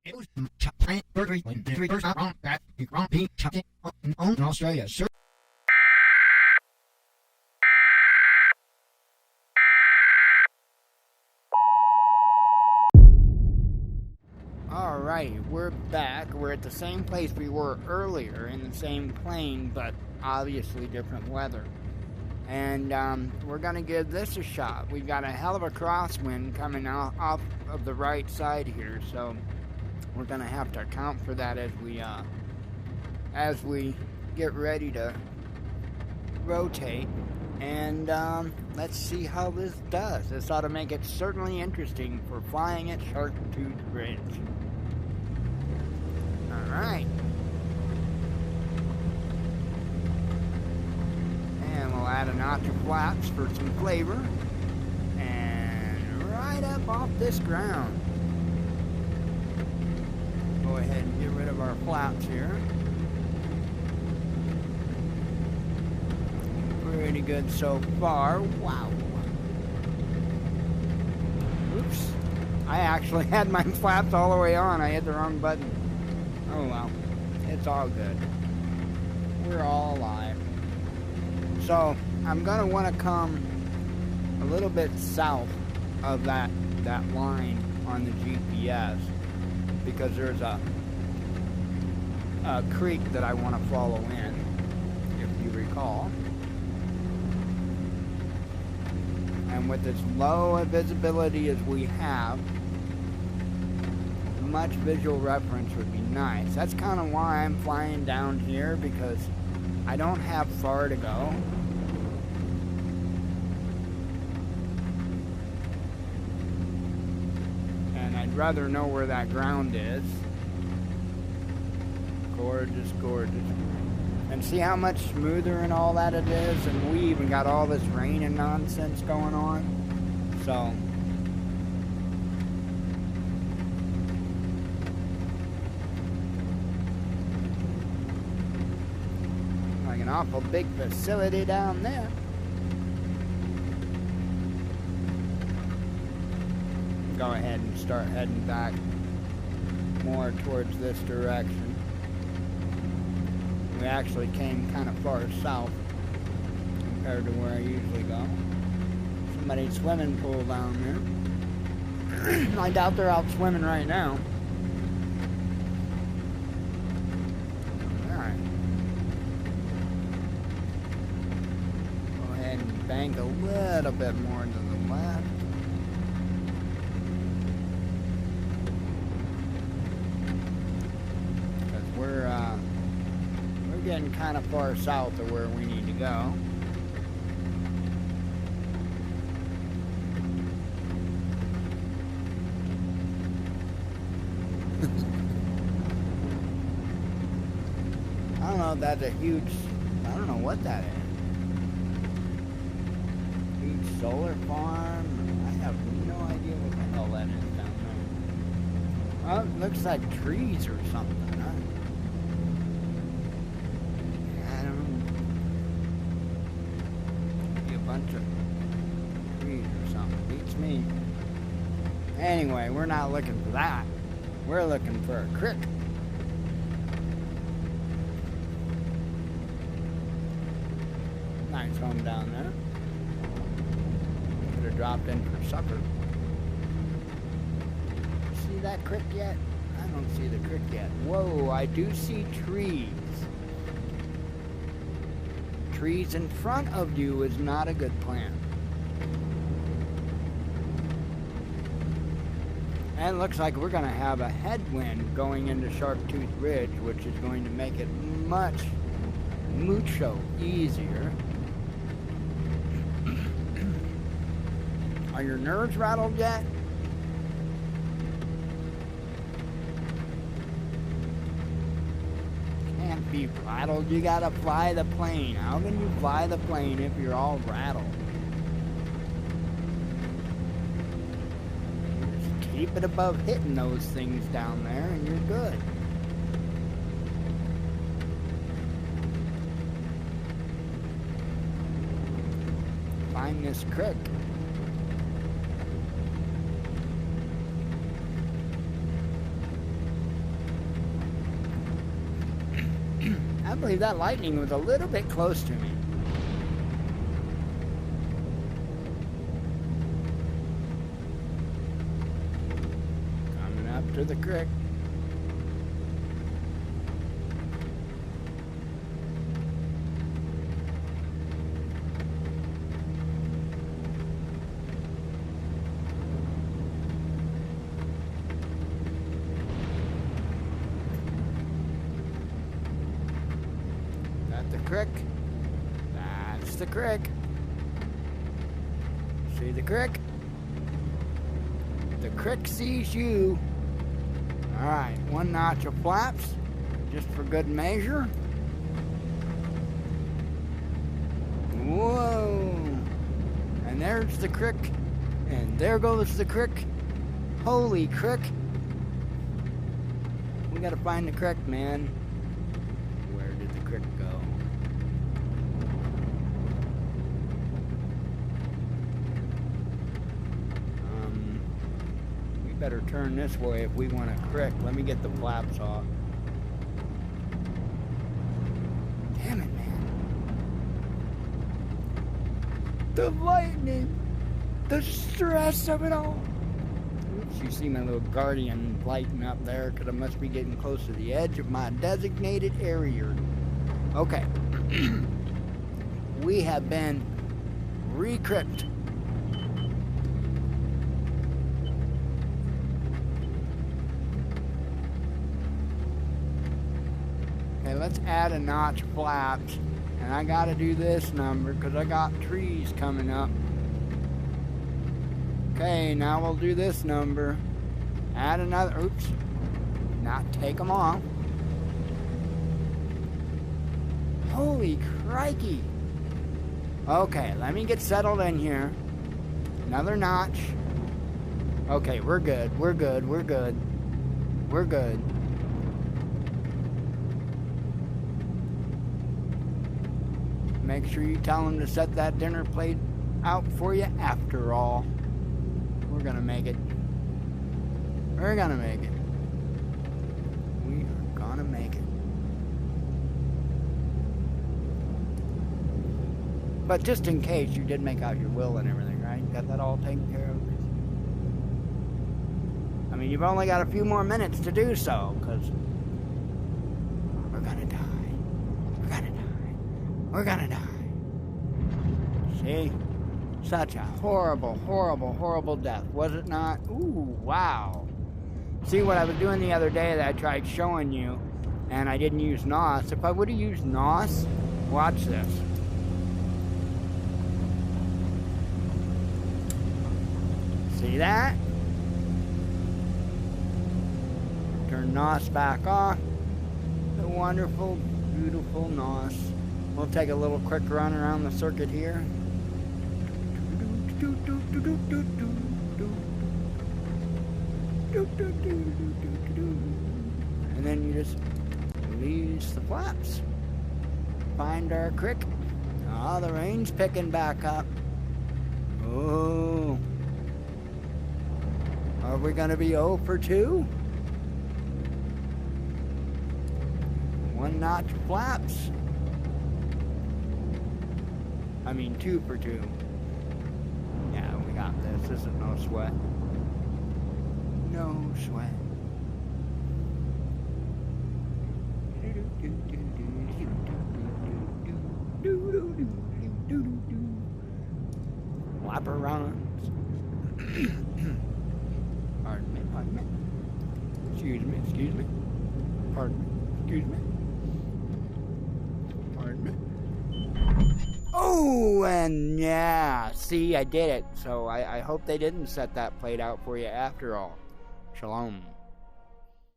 It was giant burglary when the three not wrong that the wrong being chucked it in Australia. Sure. Alright, we're back. We're at the same place we were earlier in the same plane, but obviously different weather. And we're going to give this a shot. We've got a hell of a crosswind coming off of the right side here, so we're going to have to account for that as we get ready to rotate. And let's see how this does. This ought to make it certainly interesting for flying at Sharktooth Bridge. Alright. And we'll add a notch of flaps for some flavor. And right up off this ground. Go ahead and get rid of our flaps here. Pretty good so far. Wow. Oops. I actually had my flaps all the way on. I hit the wrong button. Oh well. It's all good. We're all alive. So, I'm going to want to come a little bit south of that line on the GPS because there's a creek that I want to follow in, if you recall. And with as low a visibility as we have, much visual reference would be nice. That's kind of why I'm flying down here, because I don't have far to go. And I'd rather know where that ground is. Gorgeous, gorgeous. And see how much smoother and all that it is, and we even got all this rain and nonsense going on. So like an awful big facility down there. Go ahead and start heading back more towards this direction. We actually came kind of far south compared to where I usually go. Somebody's swimming pool down there. I doubt they're out swimming right now. Alright. Go ahead and bank a little bit more to the left. Because we're getting kind of far south of where we need to go. I don't know if that's a huge, I don't know what that is. Huge solar farm? I have no idea what the hell that is down there. Oh, it looks like trees or something, huh? Bunch of trees or something. Beats me. Anyway, we're not looking for that. We're looking for a creek. Nice home down there. Could have dropped in for supper. See that creek yet? I don't see the creek yet. Whoa, I do see trees. Trees in front of you is not a good plan. And it looks like we're going to have a headwind going into Sharktooth Ridge, which is going to make it mucho easier. Are your nerves rattled yet? Be rattled. You gotta fly the plane. How can you fly the plane if you're all rattled? Just keep it above hitting those things down there and you're good. Find this creek. I believe that lightning was a little bit close to me. Coming up to the creek. The creek. That's the creek. See the creek? The creek sees you. Alright, 1 notch of flaps, just for good measure. Whoa! And there's the creek. And there goes the creek. Holy creek. We gotta find the creek, man. Where did the creek go? Better turn this way if we want a creek. Let me get the flaps off. Damn it, man. The lightning. The stress of it all. Oops, you see my little guardian lighting up there because I must be getting close to the edge of my designated area. Okay. We have been recrypted. Okay, let's add a notch flaps, and I gotta do this number because I got trees coming up. Okay, now we'll do this number. Add another, oops, not take them off. Holy crikey. Okay, let me get settled in here. Another notch. Okay, we're good, we're good, we're good. We're good. Make sure you tell them to set that dinner plate out for you after all. We're gonna make it. We're gonna make it. We are gonna make it. But just in case, you did make out your will and everything, right? You got that all taken care of? I mean, you've only got a few more minutes to do so, because we're gonna die. We're gonna die. We're gonna die. See? Such a horrible, horrible, horrible death, was it not? Ooh, wow. See what I was doing the other day that I tried showing you, and I didn't use NOS. If I would have used NOS, watch this. See that? Turn NOS back off. The wonderful, beautiful NOS. We'll take a little quick run around the circuit here. And then you just release the flaps. Find our creek. Ah, the rain's picking back up. Oh. Are we going to be 0 for 2? 1 notch flaps. I mean 2 for 2. Yeah, we got this. This is no sweat. No sweat. Flapper runs. Pardon me, pardon me. Excuse me, excuse me. Pardon me, excuse me. Pardon me. Oh, and yeah, see, I did it. So I hope they didn't set that plate out for you after all. Shalom.